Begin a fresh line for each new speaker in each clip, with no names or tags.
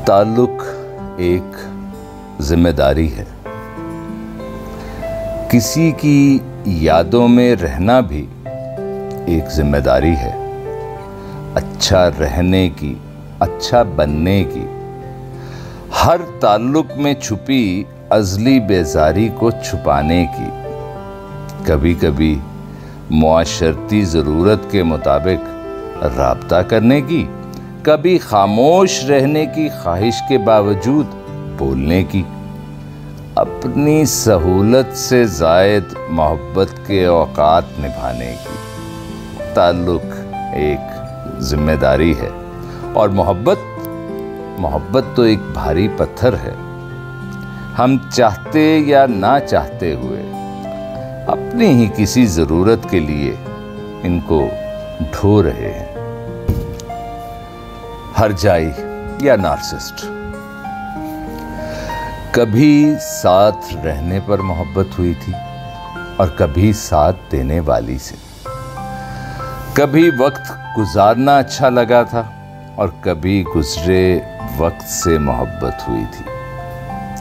ताल्लुक एक जिम्मे दारी है। किसी की यादों में रहना भी एक जिम्मेदारी है। अच्छा रहने की, अच्छा बनने की, हर ताल्लुक में छुपी अज़ली बेजारी को छुपाने की, कभी कभी मुआशरती ज़रूरत के मुताबिक राब्ता करने की, कभी खामोश रहने की ख्वाहिश के बावजूद बोलने की, अपनी सहूलत से ज़ायद मोहब्बत के औकात निभाने की। ताल्लुक एक जिम्मेदारी है और मोहब्बत तो एक भारी पत्थर है। हम चाहते या ना चाहते हुए अपनी ही किसी ज़रूरत के लिए इनको ढो रहे हैं। हरजाई या नार्सिसिस्ट। कभी साथ रहने पर मोहब्बत हुई थी और कभी साथ देने वाली से। कभी वक्त गुजारना अच्छा लगा था और कभी गुजरे वक्त से मोहब्बत हुई थी।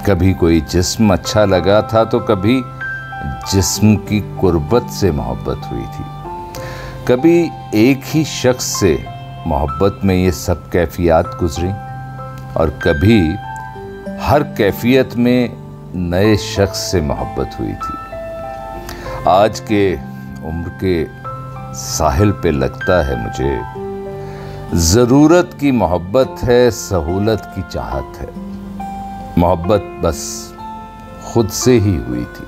कभी कोई जिस्म अच्छा लगा था तो कभी जिस्म की कुर्बत से मोहब्बत हुई थी। कभी एक ही शख्स से मोहब्बत में ये सब कैफियत गुजरी और कभी हर कैफियत में नए शख्स से मोहब्बत हुई थी। आज के उम्र के साहिल पे लगता है मुझे, ज़रूरत की मोहब्बत है, सहूलत की चाहत है। मोहब्बत बस खुद से ही हुई थी।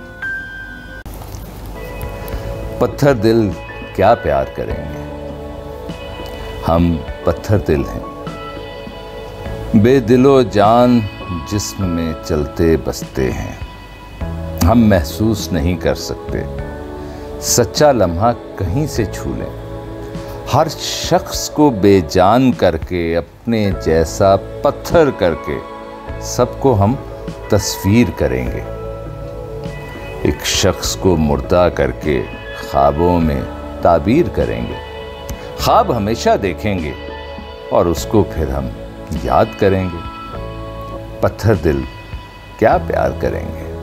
पत्थर दिल क्या प्यार करेंगे, हम पत्थर दिल हैं। बेदिलो जान जिस्म में चलते बसते हैं। हम महसूस नहीं कर सकते सच्चा लम्हा कहीं से छू लें। हर शख्स को बेजान करके, अपने जैसा पत्थर करके सबको हम तस्वीर करेंगे। एक शख्स को मुर्दा करके ख्वाबों में ताबीर करेंगे। ख्वाब हमेशा देखेंगे और उसको फिर हम याद करेंगे। पत्थर दिल क्या प्यार करेंगे।